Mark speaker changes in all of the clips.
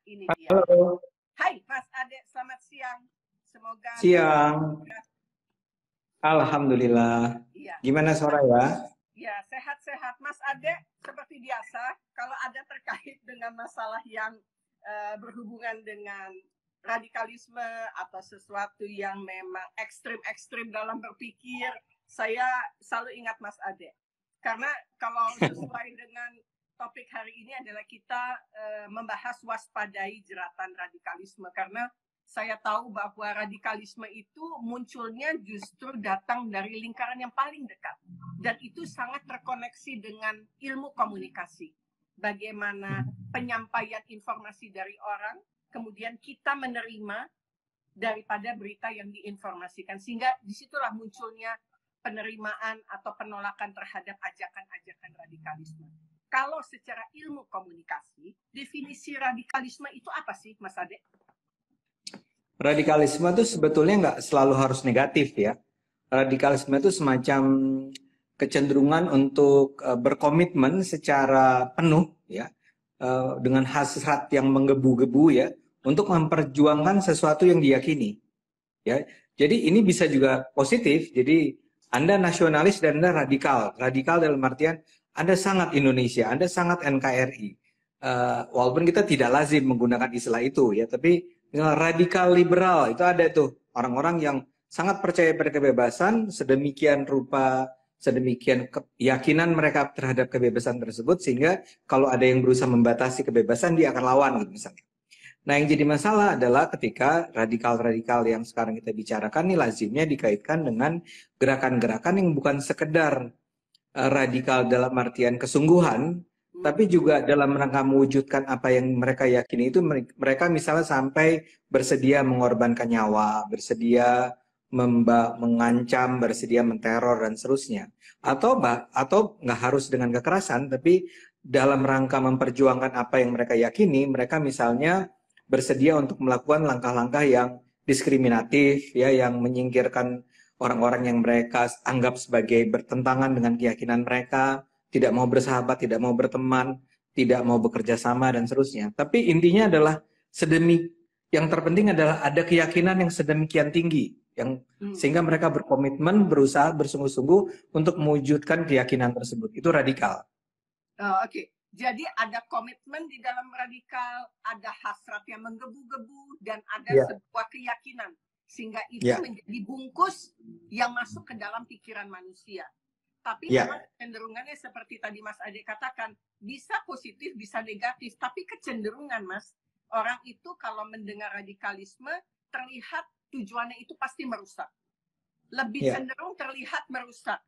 Speaker 1: ini dia.
Speaker 2: Halo,
Speaker 1: Hai Mas Ade, selamat siang. Semoga
Speaker 2: siang. Alhamdulillah.
Speaker 1: iya,
Speaker 2: Gimana sore ya?
Speaker 1: ya sehat-sehat. Mas Ade, seperti biasa, kalau ada terkait dengan masalah yang berhubungan dengan radikalisme atau sesuatu yang memang ekstrim-ekstrim dalam berpikir, saya selalu ingat Mas Ade. Karena kalau sesuai dengan topik hari ini adalah kita membahas waspadai jeratan radikalisme, karena saya tahu bahwa radikalisme itu munculnya justru datang dari lingkaran yang paling dekat, dan itu sangat terkoneksi dengan ilmu komunikasi. Bagaimana penyampaian informasi dari orang, kemudian kita menerima daripada berita yang diinformasikan, sehingga disitulah munculnya penerimaan atau penolakan terhadap ajakan-ajakan radikalisme. Kalau secara ilmu komunikasi, definisi radikalisme itu apa sih, Mas Ade?
Speaker 2: Radikalisme itu sebetulnya nggak selalu harus negatif ya. Radikalisme itu semacam kecenderungan untuk berkomitmen secara penuh ya, dengan hasrat yang menggebu-gebu ya, untuk memperjuangkan sesuatu yang diyakini. Ya, jadi ini bisa juga positif. Jadi Anda nasionalis dan Anda radikal. Radikal dalam artian Anda sangat Indonesia, Anda sangat NKRI. Walaupun kita tidak lazim menggunakan istilah itu ya, tapi radikal liberal itu ada tuh orang-orang yang sangat percaya pada kebebasan, sedemikian rupa, sedemikian keyakinan mereka terhadap kebebasan tersebut, sehingga kalau ada yang berusaha membatasi kebebasan dia akan lawan gitu misalnya. Nah, yang jadi masalah adalah ketika radikal-radikal yang sekarang kita bicarakan ini lazimnya dikaitkan dengan gerakan-gerakan yang bukan sekedar radikal dalam artian kesungguhan, tapi juga dalam rangka mewujudkan apa yang mereka yakini itu. Mereka misalnya sampai bersedia mengorbankan nyawa, bersedia mengancam, bersedia menteror dan seterusnya. Atau nggak harus dengan kekerasan, tapi dalam rangka memperjuangkan apa yang mereka yakini, mereka misalnya bersedia untuk melakukan langkah-langkah yang diskriminatif, ya, yang menyingkirkan orang-orang yang mereka anggap sebagai bertentangan dengan keyakinan mereka, tidak mau bersahabat, tidak mau berteman, tidak mau bekerja sama dan seterusnya. Tapi intinya adalah yang terpenting adalah ada keyakinan yang sedemikian tinggi, yang sehingga mereka berkomitmen, berusaha bersungguh-sungguh untuk mewujudkan keyakinan tersebut. Itu radikal.
Speaker 1: Oke. Jadi ada komitmen di dalam radikal, ada hasrat yang menggebu-gebu, dan ada sebuah keyakinan. Sehingga itu menjadi bungkus yang masuk ke dalam pikiran manusia. Tapi memang kecenderungannya seperti tadi Mas Ade katakan, bisa positif, bisa negatif. Tapi kecenderungan, Mas, orang itu kalau mendengar radikalisme, terlihat tujuannya itu pasti merusak. Lebih cenderung terlihat merusak.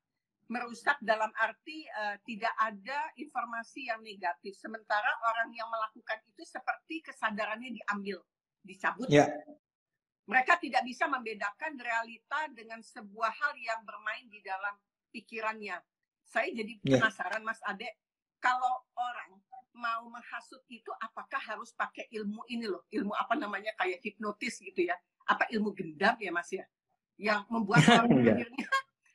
Speaker 1: Merusak dalam arti tidak ada informasi yang negatif. Sementara orang yang melakukan itu seperti kesadarannya diambil, dicabut. Mereka tidak bisa membedakan realita dengan sebuah hal yang bermain di dalam pikirannya. Saya jadi penasaran, Mas Ade, kalau orang mau menghasut itu, apakah harus pakai ilmu ini loh, ilmu apa namanya, kayak hipnotis gitu ya? Apa ilmu gendam ya, Mas ya? Yang membuat orang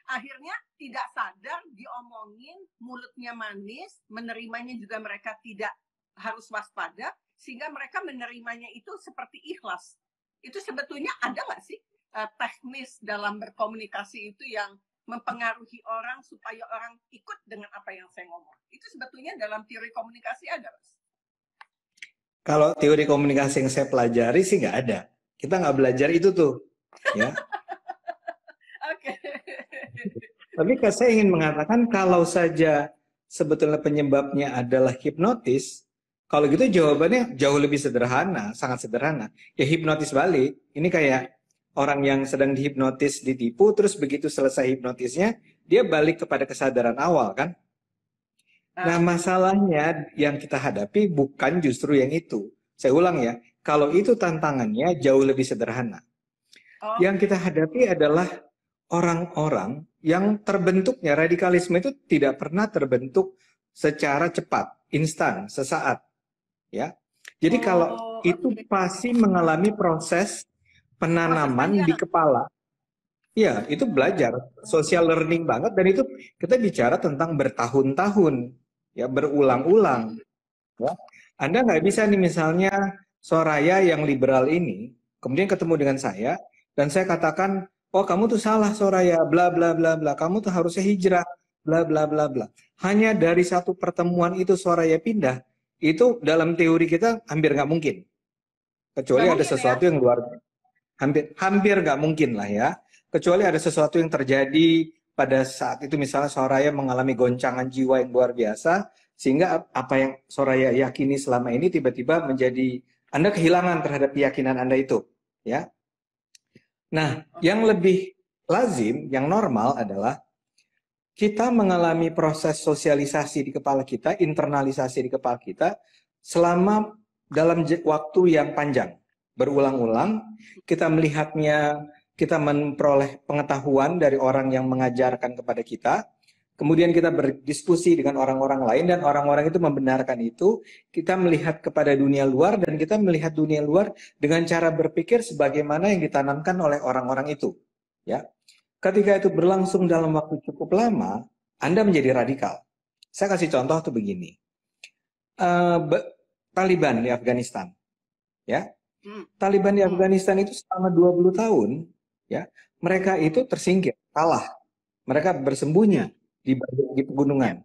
Speaker 1: akhirnya tidak sadar, diomongin, mulutnya manis, menerimanya juga mereka tidak harus waspada, sehingga mereka menerimanya itu seperti ikhlas. Itu sebetulnya ada nggak sih teknis dalam berkomunikasi itu yang mempengaruhi orang supaya orang ikut dengan apa yang saya ngomong? Itu sebetulnya dalam teori komunikasi ada, Mas?
Speaker 2: Kalau teori komunikasi yang saya pelajari sih nggak ada. Kita nggak belajar itu tuh, ya. Tapi saya ingin mengatakan kalau saja sebetulnya penyebabnya adalah hipnotis, kalau gitu jawabannya jauh lebih sederhana, sangat sederhana. Ya hipnotis balik. Ini kayak orang yang sedang dihipnotis ditipu, terus begitu selesai hipnotisnya, dia balik kepada kesadaran awal kan? Nah masalahnya yang kita hadapi bukan justru yang itu. Saya ulang ya, kalau itu tantangannya jauh lebih sederhana. Yang kita hadapi adalah orang-orang yang terbentuknya radikalisme itu tidak pernah terbentuk secara cepat, instan, sesaat, ya. Jadi kalau itu pasti mengalami proses penanaman di kepala. Ya, itu belajar, social learning banget, dan itu kita bicara tentang bertahun-tahun, ya, berulang-ulang. Ya. Anda nggak bisa nih misalnya Soraya yang liberal ini kemudian ketemu dengan saya dan saya katakan, oh kamu tuh salah Soraya, bla bla bla bla, kamu tuh harusnya hijrah, bla bla bla bla. Hanya dari satu pertemuan itu Soraya pindah, itu dalam teori kita hampir nggak mungkin. Kecuali
Speaker 1: Nggak
Speaker 2: ada
Speaker 1: mungkin ya?
Speaker 2: sesuatu yang luar, hampir nggak mungkin lah ya. Kecuali ada sesuatu yang terjadi pada saat itu, misalnya Soraya mengalami goncangan jiwa yang luar biasa, sehingga apa yang Soraya yakini selama ini tiba-tiba menjadi Anda kehilangan terhadap keyakinan Anda itu, ya. Nah, yang lebih lazim, yang normal adalah kita mengalami proses sosialisasi di kepala kita, internalisasi di kepala kita selama dalam waktu yang panjang, berulang-ulang. Kita melihatnya, kita memperoleh pengetahuan dari orang yang mengajarkan kepada kita. Kemudian kita berdiskusi dengan orang-orang lain dan orang-orang itu membenarkan itu. Kita melihat kepada dunia luar dan kita melihat dunia luar dengan cara berpikir sebagaimana yang ditanamkan oleh orang-orang itu. Ya, ketika itu berlangsung dalam waktu cukup lama, Anda menjadi radikal. Saya kasih contoh tuh begini. Taliban di Afghanistan, ya. Taliban di Afghanistan itu selama 20 tahun, ya, mereka itu tersingkir, kalah. Mereka bersembunyi di pegunungan.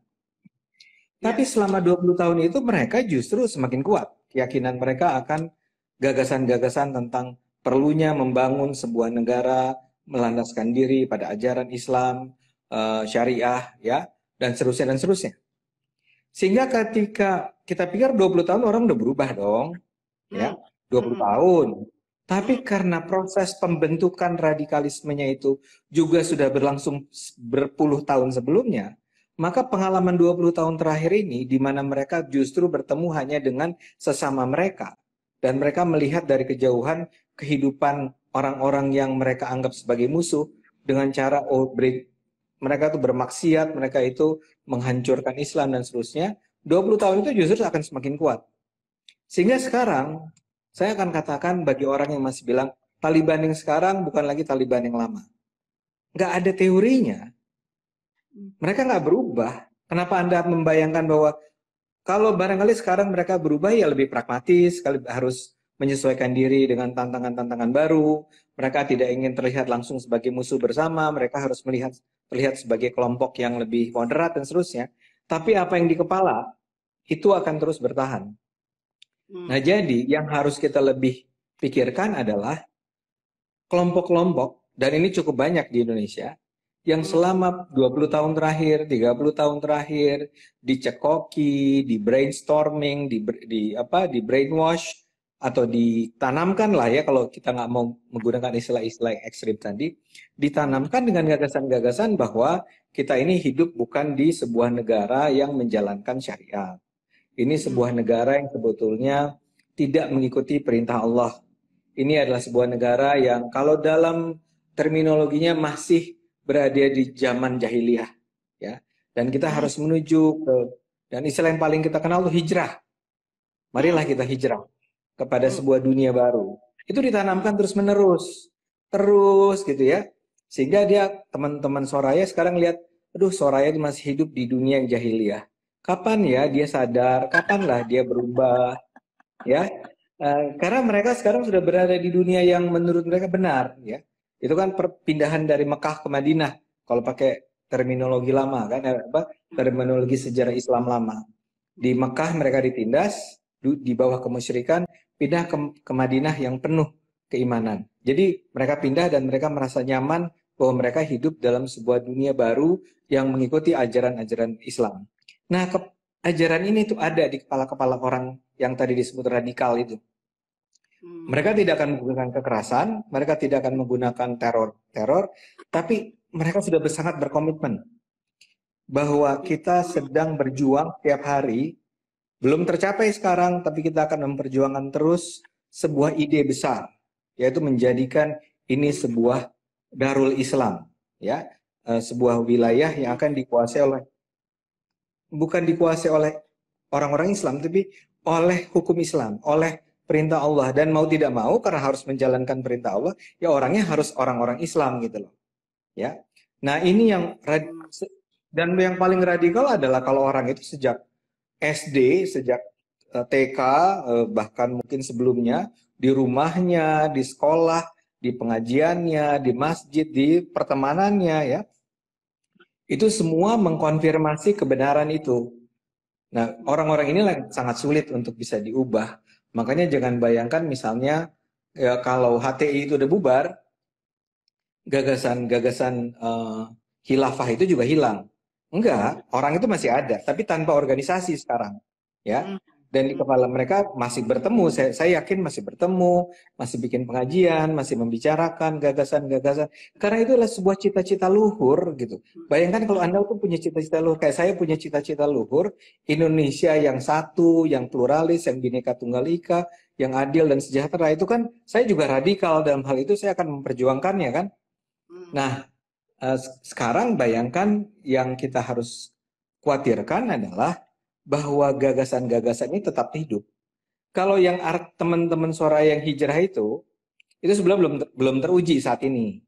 Speaker 2: Tapi selama 20 tahun itu mereka justru semakin kuat. Keyakinan mereka akan gagasan-gagasan tentang perlunya membangun sebuah negara, melandaskan diri pada ajaran Islam, syariah, ya, dan seterusnya dan seterusnya. Sehingga ketika kita pikir 20 tahun orang udah berubah dong, ya, 20 tahun. Tapi karena proses pembentukan radikalismenya itu juga sudah berlangsung berpuluh tahun sebelumnya, maka pengalaman 20 tahun terakhir ini di mana mereka justru bertemu hanya dengan sesama mereka. Dan mereka melihat dari kejauhan kehidupan orang-orang yang mereka anggap sebagai musuh dengan cara mereka itu bermaksiat, mereka itu menghancurkan Islam dan seterusnya. 20 tahun itu justru akan semakin kuat. Sehingga sekarang saya akan katakan bagi orang yang masih bilang Taliban yang sekarang bukan lagi Taliban yang lama. Nggak ada teorinya. Mereka nggak berubah. Kenapa Anda membayangkan bahwa kalau barangkali sekarang mereka berubah ya lebih pragmatis, harus menyesuaikan diri dengan tantangan-tantangan baru. Mereka tidak ingin terlihat langsung sebagai musuh bersama. Mereka harus terlihat sebagai kelompok yang lebih moderat dan seterusnya. Tapi apa yang di kepala itu akan terus bertahan. Nah, jadi yang harus kita lebih pikirkan adalah kelompok-kelompok, dan ini cukup banyak di Indonesia, yang selama 20 tahun terakhir, 30 tahun terakhir, dicekoki, di brainstorming, di brainwash, atau ditanamkan lah ya, kalau kita nggak mau menggunakan istilah-istilah yang ekstrim tadi, ditanamkan dengan gagasan-gagasan bahwa kita ini hidup bukan di sebuah negara yang menjalankan syariat. Ini sebuah negara yang sebetulnya tidak mengikuti perintah Allah. Ini adalah sebuah negara yang kalau dalam terminologinya masih berada di zaman jahiliyah, ya. Dan kita harus menuju ke, dan istilah yang paling kita kenal itu hijrah. Marilah kita hijrah kepada sebuah dunia baru. Itu ditanamkan terus-menerus, terus gitu ya. Sehingga dia, teman-teman Soraya sekarang lihat, aduh Soraya masih hidup di dunia yang jahiliyah. Kapan ya dia sadar? Kapanlah dia berubah? Ya, karena mereka sekarang sudah berada di dunia yang menurut mereka benar. Ya, itu kan perpindahan dari Mekah ke Madinah. Kalau pakai terminologi lama kan, terminologi sejarah Islam lama. Di Mekah mereka ditindas, di bawah kemusyrikan, pindah ke Madinah yang penuh keimanan. Jadi mereka pindah dan mereka merasa nyaman bahwa mereka hidup dalam sebuah dunia baru yang mengikuti ajaran-ajaran Islam. Nah, ajaran ini tuh ada di kepala-kepala orang yang tadi disebut radikal itu. Mereka tidak akan menggunakan kekerasan, mereka tidak akan menggunakan teror, tapi mereka sudah sangat berkomitmen bahwa kita sedang berjuang tiap hari, belum tercapai sekarang, tapi kita akan memperjuangkan terus sebuah ide besar, yaitu menjadikan ini sebuah Darul Islam, ya, sebuah wilayah yang akan dikuasai oleh, bukan dikuasai oleh orang-orang Islam, tapi oleh hukum Islam, oleh perintah Allah. Dan mau tidak mau, karena harus menjalankan perintah Allah, ya orangnya harus orang-orang Islam gitu loh. Ya. Nah ini yang, dan yang paling radikal adalah kalau orang itu sejak SD, sejak TK, bahkan mungkin sebelumnya, di rumahnya, di sekolah, di pengajiannya, di masjid, di pertemanannya ya, itu semua mengkonfirmasi kebenaran itu. Nah, orang-orang ini sangat sulit untuk bisa diubah. Makanya jangan bayangkan misalnya ya, kalau HTI itu udah bubar, gagasan-gagasan khilafah itu juga hilang. Enggak, orang itu masih ada, tapi tanpa organisasi sekarang, ya. Dan di kepala mereka masih bertemu, saya yakin masih bertemu, masih bikin pengajian, masih membicarakan gagasan-gagasan. Karena itu adalah sebuah cita-cita luhur, gitu. Bayangkan kalau Anda tuh punya cita-cita luhur, kayak saya punya cita-cita luhur, Indonesia yang satu, yang pluralis, yang Bhinneka Tunggal Ika, yang adil dan sejahtera, itu kan saya juga radikal dalam hal itu, saya akan memperjuangkannya kan. Nah, sekarang bayangkan yang kita harus khawatirkan adalah bahwa gagasan-gagasan ini tetap hidup. Kalau yang teman-teman suara yang hijrah itu sebenarnya belum teruji saat ini,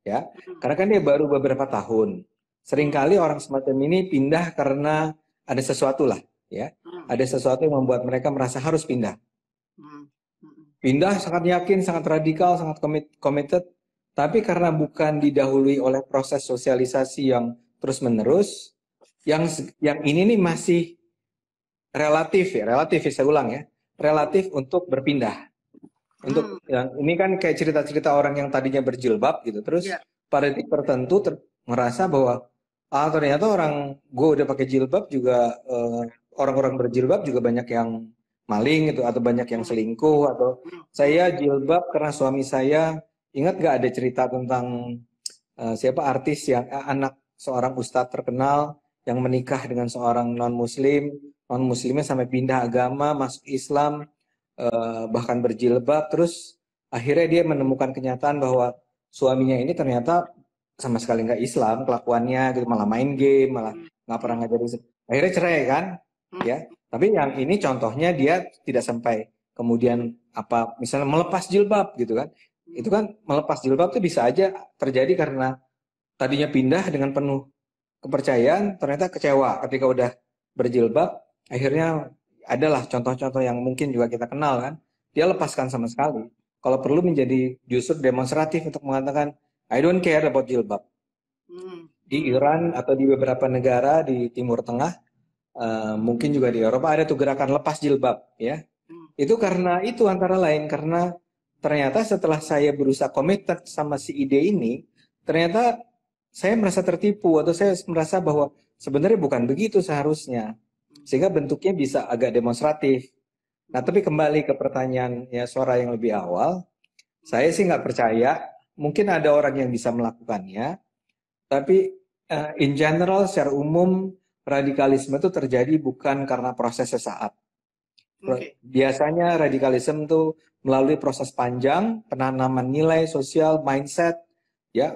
Speaker 2: ya, karena kan dia baru beberapa tahun. Seringkali orang semacam ini pindah karena ada sesuatu lah, ya, ada sesuatu yang membuat mereka merasa harus pindah. Pindah sangat yakin, sangat radikal, sangat committed. Tapi karena bukan didahului oleh proses sosialisasi yang terus-menerus, yang ini nih masih relatif ya, saya ulang ya, relatif untuk berpindah. Untuk yang ini kan kayak cerita-cerita orang yang tadinya berjilbab gitu, terus pada titik tertentu merasa bahwa ternyata orang gue udah pakai jilbab juga, orang-orang berjilbab juga banyak yang maling gitu, atau banyak yang selingkuh, atau saya jilbab karena suami saya. Ingat gak ada cerita tentang siapa artis yang anak seorang ustadz terkenal yang menikah dengan seorang non-muslimnya sampai pindah agama, masuk Islam, bahkan berjilbab, terus akhirnya dia menemukan kenyataan bahwa suaminya ini ternyata sama sekali nggak Islam kelakuannya gitu, malah main game, malah nggak pernah ngajarin, akhirnya cerai kan, ya. Tapi yang ini contohnya dia tidak sampai kemudian misalnya melepas jilbab gitu kan. Itu kan melepas jilbab itu bisa aja terjadi karena tadinya pindah dengan penuh kepercayaan, ternyata kecewa ketika udah berjilbab. Akhirnya adalah contoh-contoh yang mungkin juga kita kenal kan, dia lepaskan sama sekali. Kalau perlu menjadi justru demonstratif untuk mengatakan I don't care about jilbab. Di Iran atau di beberapa negara di Timur Tengah, mungkin juga di Eropa ada tuh gerakan lepas jilbab ya. Itu karena itu antara lain karena ternyata setelah saya berusaha komited sama si ide ini, ternyata saya merasa tertipu atau saya merasa bahwa sebenarnya bukan begitu seharusnya. Sehingga bentuknya bisa agak demonstratif. Nah, tapi kembali ke pertanyaan ya suara yang lebih awal, saya sih nggak percaya. Mungkin ada orang yang bisa melakukannya, tapi in general secara umum radikalisme itu terjadi bukan karena proses sesaat. Biasanya radikalisme itu melalui proses panjang, penanaman nilai sosial, mindset, ya,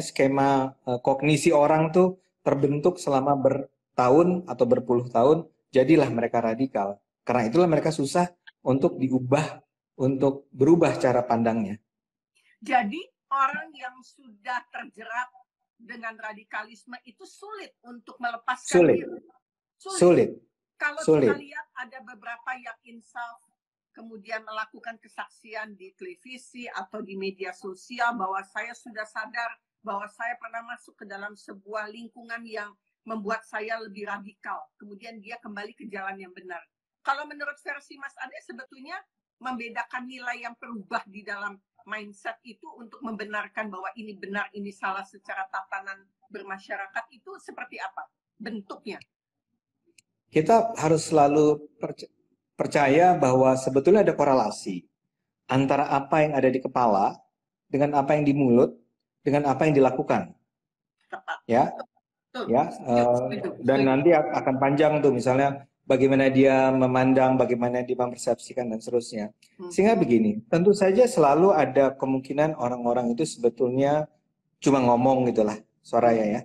Speaker 2: skema kognisi orang tuh terbentuk selama bertahun atau berpuluh tahun, jadilah mereka radikal. Karena itulah mereka susah untuk diubah, untuk berubah cara pandangnya.
Speaker 1: Jadi orang yang sudah terjerat dengan radikalisme itu sulit untuk melepaskan diri.
Speaker 2: Sulit.
Speaker 1: Kalau kita lihat ada beberapa yang insaf kemudian melakukan kesaksian di televisi atau di media sosial bahwa saya sudah sadar bahwa saya pernah masuk ke dalam sebuah lingkungan yang membuat saya lebih radikal. Kemudian dia kembali ke jalan yang benar. Kalau menurut versi Mas Ade sebetulnya membedakan nilai yang berubah di dalam mindset itu untuk membenarkan bahwa ini benar, ini salah secara tatanan bermasyarakat itu seperti apa bentuknya?
Speaker 2: Kita harus selalu percaya bahwa sebetulnya ada korelasi antara apa yang ada di kepala dengan apa yang di mulut dengan apa yang dilakukan. Ya, ya, dan nanti akan panjang tuh misalnya bagaimana dia memandang, bagaimana dia mempersepsikan dan seterusnya. Sehingga begini, tentu saja selalu ada kemungkinan orang-orang itu sebetulnya cuma ngomong gitulah suaranya ya.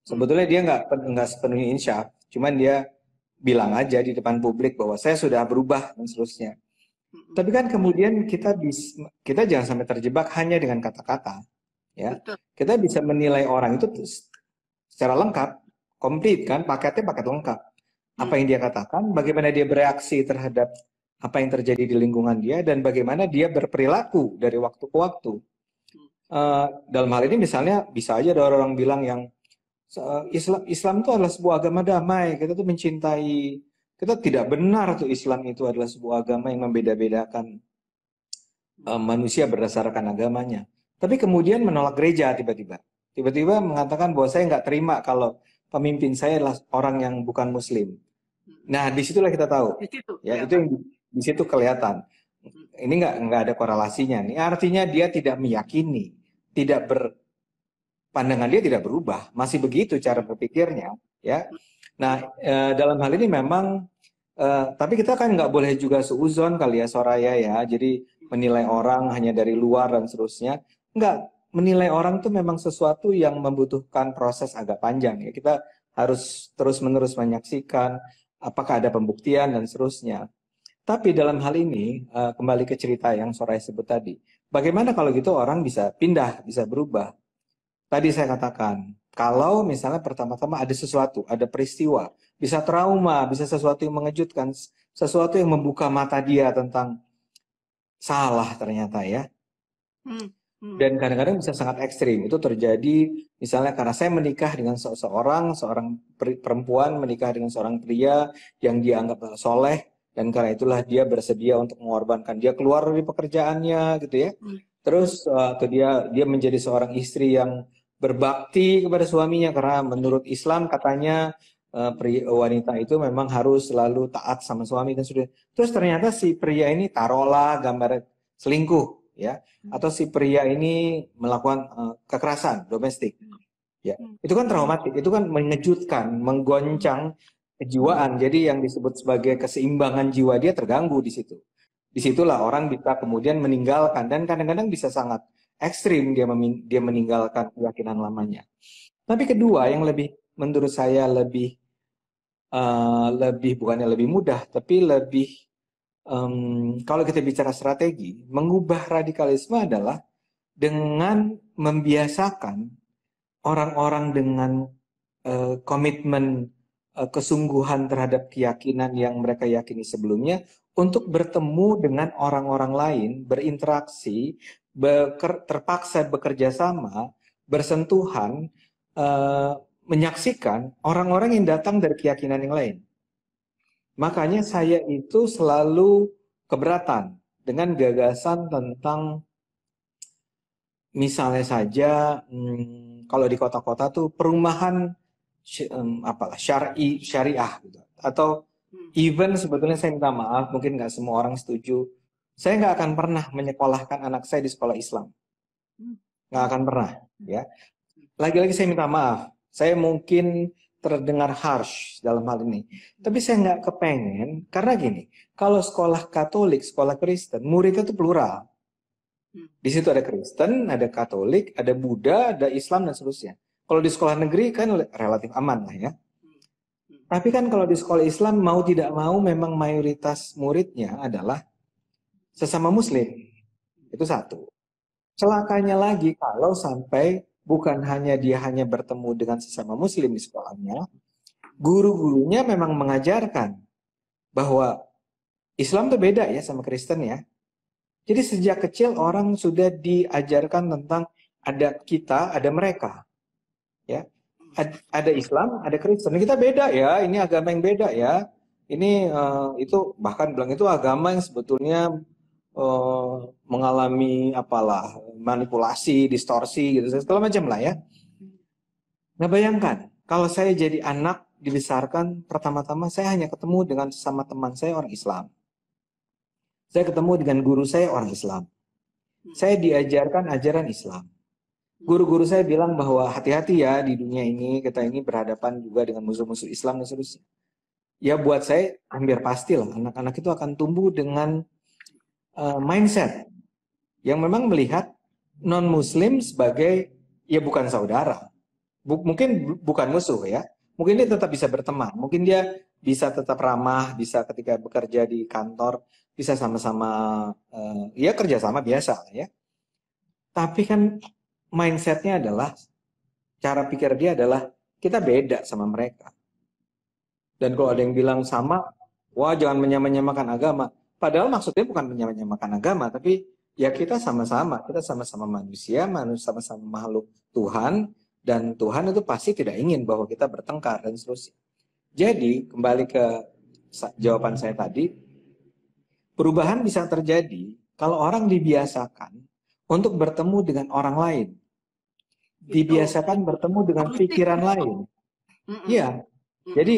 Speaker 2: Sebetulnya dia nggak sepenuhnya insyaf, cuman dia bilang aja di depan publik bahwa saya sudah berubah dan seterusnya. Tapi kan kemudian kita jangan sampai terjebak hanya dengan kata-kata, ya. Kita bisa menilai orang itu secara lengkap, komplit kan, paketnya paket lengkap. apa yang dia katakan, bagaimana dia bereaksi terhadap apa yang terjadi di lingkungan dia, dan bagaimana dia berperilaku dari waktu ke waktu. Dalam hal ini misalnya bisa aja ada orang bilang yang Islam itu adalah sebuah agama damai, kita tuh mencintai, kita tidak benar tuh Islam itu adalah sebuah agama yang membeda-bedakan manusia berdasarkan agamanya. Tapi kemudian menolak gereja tiba-tiba mengatakan bahwa saya nggak terima kalau pemimpin saya adalah orang yang bukan Muslim. Nah, disitulah kita tahu, ya itu yang di situ kelihatan. Ini nggak ada korelasinya. Ini artinya dia tidak meyakini, pandangan dia tidak berubah, masih begitu cara berpikirnya, ya. Nah, dalam hal ini memang, tapi kita kan nggak boleh juga suuzon kali ya, Soraya ya. Jadi menilai orang hanya dari luar dan seterusnya. Nggak, menilai orang itu memang sesuatu yang membutuhkan proses agak panjang ya. Kita harus terus-menerus menyaksikan apakah ada pembuktian dan seterusnya. Tapi dalam hal ini, kembali ke cerita yang Soraya sebut tadi, bagaimana kalau gitu orang bisa pindah, bisa berubah? Tadi saya katakan, kalau misalnya pertama-tama ada sesuatu, ada peristiwa, bisa trauma, bisa sesuatu yang mengejutkan, sesuatu yang membuka mata dia tentang salah ternyata ya. Dan kadang-kadang bisa sangat ekstrim. Itu terjadi misalnya karena saya menikah dengan seorang perempuan menikah dengan seorang pria yang dia anggap soleh, dan karena itulah dia bersedia untuk mengorbankan, dia keluar dari pekerjaannya gitu ya. Terus atau dia menjadi seorang istri yang berbakti kepada suaminya, karena menurut Islam katanya wanita itu memang harus selalu taat sama suami dan sudah. Terus ternyata si pria ini taruhlah gambar selingkuh ya, atau si pria ini melakukan kekerasan domestik ya. Itu kan traumatik, itu kan mengejutkan, menggoncang kejiwaan. Jadi yang disebut sebagai keseimbangan jiwa dia terganggu di situ. Disitulah orang bisa kemudian meninggalkan, dan kadang-kadang bisa sangat ekstrim dia meninggalkan keyakinan lamanya. Tapi kedua yang menurut saya lebih bukannya lebih mudah, tapi lebih kalau kita bicara strategi, mengubah radikalisme adalah dengan membiasakan orang-orang dengan komitmen kesungguhan terhadap keyakinan yang mereka yakini sebelumnya untuk bertemu dengan orang-orang lain, berinteraksi, terpaksa bekerja sama, bersentuhan, menyaksikan orang-orang yang datang dari keyakinan yang lain. Makanya saya itu selalu keberatan dengan gagasan tentang misalnya saja kalau di kota-kota tuh perumahan syariah gitu. Atau even sebetulnya saya minta maaf, mungkin nggak semua orang setuju, saya nggak akan pernah menyekolahkan anak saya di sekolah Islam, nggak akan pernah ya. Lagi-lagi saya minta maaf, saya mungkin terdengar harsh dalam hal ini, tapi saya nggak kepengen, karena gini, kalau sekolah Katolik, sekolah Kristen, muridnya itu plural. Di situ ada Kristen, ada Katolik, ada Buddha, ada Islam dan seterusnya. Kalau di sekolah negeri kan relatif aman lah ya. Tapi kan kalau di sekolah Islam mau tidak mau memang mayoritas muridnya adalah sesama Muslim. Itu satu. Celakanya lagi kalau sampai bukan hanya dia hanya bertemu dengan sesama Muslim di sekolahnya, guru-gurunya memang mengajarkan bahwa Islam itu beda ya sama Kristen ya. Jadi sejak kecil orang sudah diajarkan tentang ada kita, ada mereka. Ya. Ada Islam, ada Kristen. Kita beda ya, ini agama yang beda ya. Ini itu bahkan bilang itu agama yang sebetulnya mengalami apalah manipulasi, distorsi gitu segala macam lah ya. Nah, bayangkan kalau saya jadi anak dibesarkan, pertama-tama saya hanya ketemu dengan sesama teman saya orang Islam. Saya ketemu dengan guru saya orang Islam. Saya diajarkan ajaran Islam. Guru-guru saya bilang bahwa hati-hati ya di dunia ini, kita ini berhadapan juga dengan musuh-musuh Islam dan seterusnya. Ya buat saya hampir pastilah anak-anak itu akan tumbuh dengan mindset yang memang melihat non-Muslim sebagai ya bukan saudara. Mungkin bukan musuh ya. Mungkin dia tetap bisa berteman. Mungkin dia bisa tetap ramah, bisa ketika bekerja di kantor, bisa sama-sama ya kerjasama biasa ya. Tapi kan mindsetnya adalah, cara pikir dia adalah kita beda sama mereka. Dan kalau ada yang bilang sama, wah jangan menyamakan agama. Padahal maksudnya bukan menyamakan agama, tapi ya kita sama-sama manusia, sama-sama makhluk Tuhan, dan Tuhan itu pasti tidak ingin bahwa kita bertengkar dan seterusnya. Jadi kembali ke jawaban saya tadi, perubahan bisa terjadi kalau orang dibiasakan untuk bertemu dengan orang lain, dibiasakan bertemu dengan pikiran lain. Iya, jadi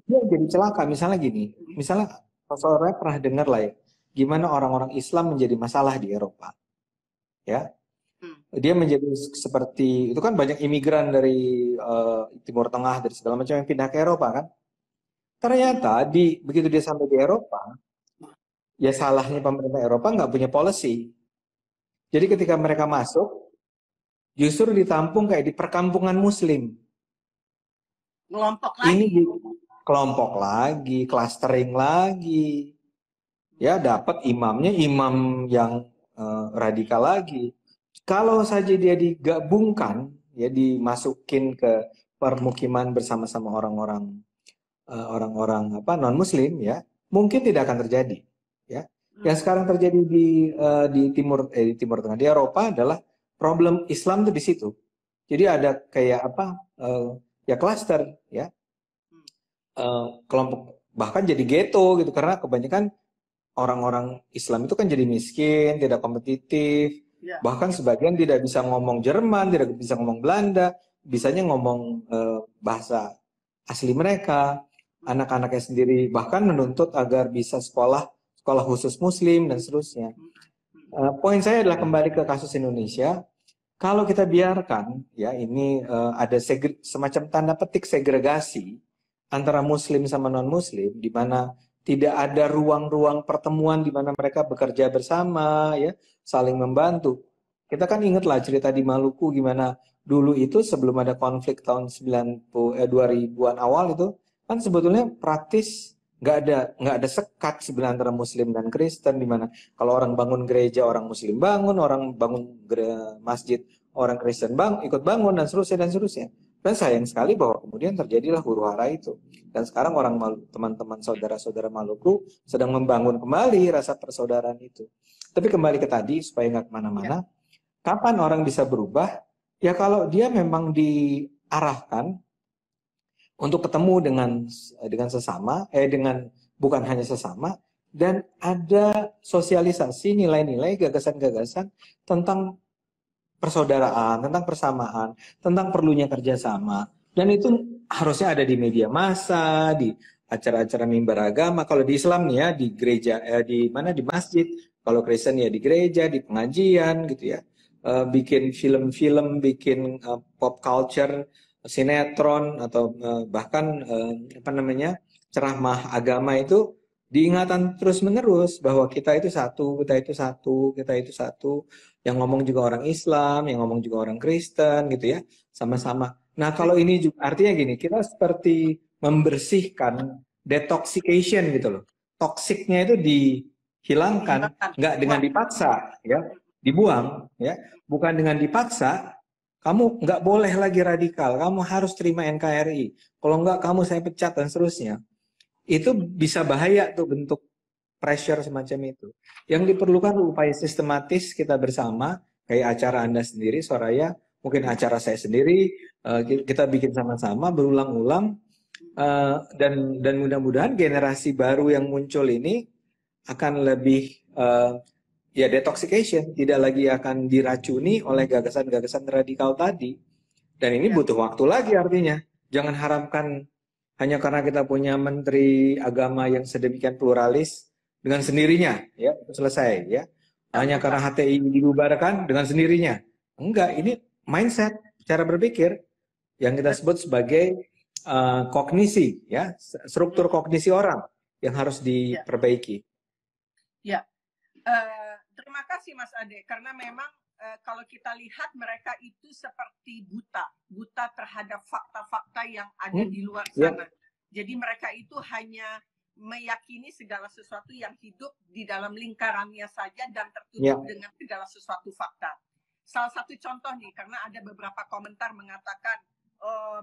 Speaker 2: dia jadi celaka. Misalnya gini, misalnya saudara pernah dengar lah ya, gimana orang-orang Islam menjadi masalah di Eropa, ya. Dia menjadi seperti, itu kan banyak imigran dari Timur Tengah, dari segala macam yang pindah ke Eropa kan. Ternyata begitu dia sampai di Eropa, ya salahnya pemerintah Eropa nggak punya policy. Jadi ketika mereka masuk, justru ditampung kayak di perkampungan Muslim.
Speaker 1: Kelompok lagi.
Speaker 2: Ini kelompok lagi, clustering lagi. Ya, dapat imamnya imam yang radikal lagi. Kalau saja dia digabungkan, ya dimasukin ke permukiman bersama-sama orang-orang non Muslim, ya mungkin tidak akan terjadi. Ya, yang sekarang terjadi di Timur Tengah, di Eropa adalah problem Islam tuh di situ. Jadi ada kayak ya klaster, ya kelompok, bahkan jadi ghetto gitu, karena kebanyakan orang-orang Islam itu kan jadi miskin, tidak kompetitif, bahkan sebagian tidak bisa ngomong Jerman, tidak bisa ngomong Belanda, bisanya ngomong bahasa asli mereka. Anak-anaknya sendiri bahkan menuntut agar bisa sekolah khusus Muslim dan seterusnya. Poin saya adalah kembali ke kasus Indonesia. Kalau kita biarkan, ya ini ada semacam tanda petik segregasi antara Muslim sama non-Muslim, di mana tidak ada ruang-ruang pertemuan di mana mereka bekerja bersama, ya saling membantu. Kita kan ingatlah cerita di Maluku gimana dulu itu sebelum ada konflik tahun 2000-an awal itu kan sebetulnya praktis nggak ada sekat sebenarnya antara Muslim dan Kristen, di mana kalau orang bangun gereja orang Muslim bangun, orang bangun masjid orang Kristen ikut bangun dan seterusnya. Dan sayang sekali bahwa kemudian terjadilah huru-hara itu. Dan sekarang teman-teman saudara-saudara Maluku sedang membangun kembali rasa persaudaraan itu. Tapi kembali ke tadi supaya nggak kemana-mana, kapan orang bisa berubah? Ya kalau dia memang diarahkan untuk ketemu dengan sesama, bukan hanya sesama, dan ada sosialisasi nilai-nilai, gagasan-gagasan tentang persaudaraan, tentang persamaan, tentang perlunya kerjasama, dan itu harusnya ada di media massa, di acara-acara mimbar agama. Kalau di Islam nih ya di gereja, di masjid. Kalau Kristen ya di gereja, di pengajian gitu ya. Bikin film-film, bikin pop culture, sinetron atau bahkan ceramah agama itu diingatan terus-menerus bahwa kita itu satu, yang ngomong juga orang Islam, yang ngomong juga orang Kristen gitu ya, sama-sama. Nah, kalau ini juga artinya gini, kita seperti membersihkan detoxification gitu loh. Toksiknya itu dihilangkan, nggak dengan dipaksa ya, dibuang ya, bukan dengan dipaksa. Kamu nggak boleh lagi radikal, kamu harus terima NKRI. Kalau nggak kamu saya pecat dan seterusnya. Itu bisa bahaya tuh bentuk pressure semacam itu. Yang diperlukan upaya sistematis kita bersama, kayak acara Anda sendiri, Soraya, mungkin acara saya sendiri, kita bikin sama-sama berulang-ulang, dan mudah-mudahan generasi baru yang muncul ini akan lebih ya detoxification, tidak lagi akan diracuni oleh gagasan-gagasan radikal tadi. Dan ini butuh waktu lagi artinya. Jangan harapkan hanya karena kita punya menteri agama yang sedemikian pluralis dengan sendirinya ya selesai ya. Hanya karena HTI dibubarkan dengan sendirinya. Enggak, ini mindset, cara berpikir yang kita sebut sebagai kognisi ya, struktur kognisi orang yang harus diperbaiki.
Speaker 1: Ya. Terima kasih Mas Ade, karena memang kalau kita lihat mereka itu seperti buta terhadap fakta-fakta yang ada di luar sana. Jadi mereka itu hanya meyakini segala sesuatu yang hidup di dalam lingkarannya saja dan tertutup dengan segala sesuatu fakta. Salah satu contoh nih, karena ada beberapa komentar mengatakan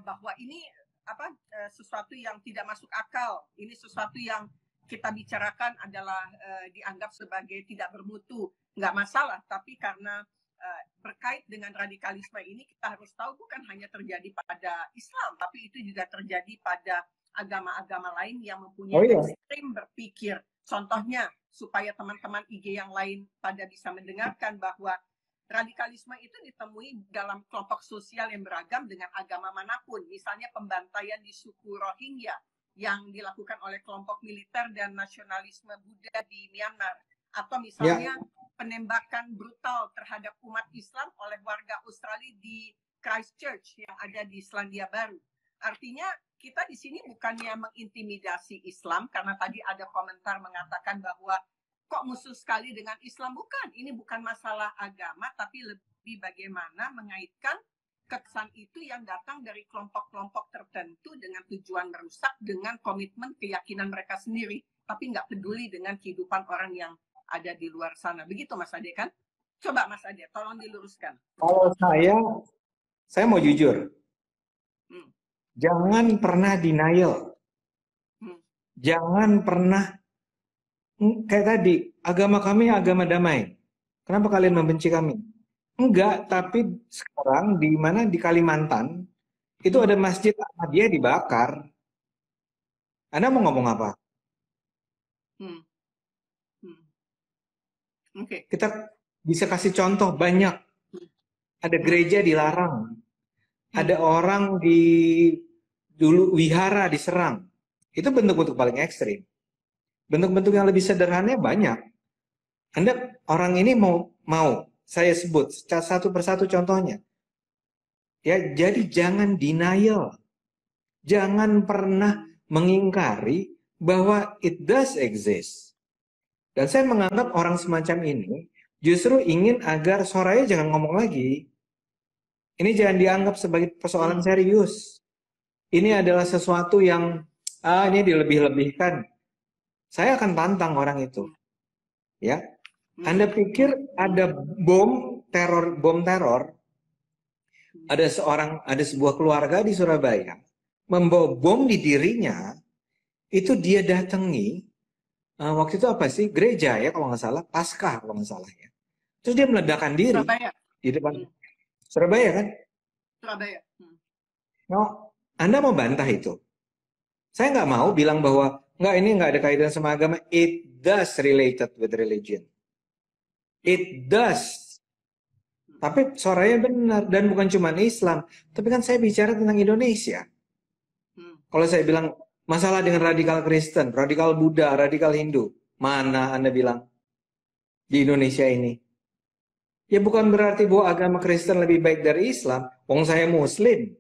Speaker 1: bahwa ini sesuatu yang tidak masuk akal. Ini sesuatu yang kita bicarakan adalah dianggap sebagai tidak bermutu, nggak masalah. Tapi karena berkait dengan radikalisme ini, kita harus tahu bukan hanya terjadi pada Islam, tapi itu juga terjadi pada agama-agama lain yang mempunyai ekstrem berpikir. Contohnya, supaya teman-teman IG yang lain pada bisa mendengarkan bahwa radikalisme itu ditemui dalam kelompok sosial yang beragam dengan agama manapun. Misalnya pembantaian di suku Rohingya yang dilakukan oleh kelompok militer dan nasionalisme Buddha di Myanmar. Atau misalnya penembakan brutal terhadap umat Islam oleh warga Australia di Christchurch yang ada di Selandia Baru. Artinya kita di sini bukannya mengintimidasi Islam, karena tadi ada komentar mengatakan bahwa kok musuh sekali dengan Islam. Bukan, ini bukan masalah agama, tapi lebih bagaimana mengaitkan kesan itu yang datang dari kelompok-kelompok tertentu dengan tujuan merusak, dengan komitmen keyakinan mereka sendiri, tapi nggak peduli dengan kehidupan orang yang ada di luar sana. Begitu Mas Ade kan? Coba Mas Ade, tolong diluruskan.
Speaker 2: Kalau saya mau jujur. Jangan pernah denial. Jangan pernah kayak tadi, agama kami agama damai. Kenapa kalian membenci kami? Enggak, tapi sekarang di mana di Kalimantan itu ada masjid Ahmadiyah dibakar. Anda mau ngomong apa? Kita bisa kasih contoh banyak. Ada gereja dilarang. Ada orang dulu wihara diserang. Itu bentuk-bentuk paling ekstrim. Bentuk-bentuk yang lebih sederhana banyak. Orang ini mau saya sebut satu persatu contohnya. Ya, jadi jangan denial. Jangan pernah mengingkari bahwa it does exist. Dan saya menganggap orang semacam ini justru ingin agar suaranya jangan ngomong lagi. Ini jangan dianggap sebagai persoalan serius. Ini adalah sesuatu yang ini dilebih-lebihkan. Saya akan tantang orang itu. Ya. Anda pikir ada bom teror, ada sebuah keluarga di Surabaya membawa bom di dirinya, itu dia datangi waktu itu apa sih? Gereja ya kalau nggak salah, Paskah kalau nggak salah ya. Terus dia meledakkan diri
Speaker 1: Surabaya.
Speaker 2: Di depan Surabaya kan?
Speaker 1: Surabaya.
Speaker 2: No, Anda mau bantah itu? Saya nggak mau bilang bahwa ini nggak ada kaitan sama agama. It does related with religion. It does. Tapi suaranya benar. Dan bukan cuma Islam. Tapi kan saya bicara tentang Indonesia. Kalau saya bilang masalah dengan radikal Kristen, radikal Buddha, radikal Hindu. Mana Anda bilang? Di Indonesia ini. Ya bukan berarti bahwa agama Kristen lebih baik dari Islam. Wong saya Muslim.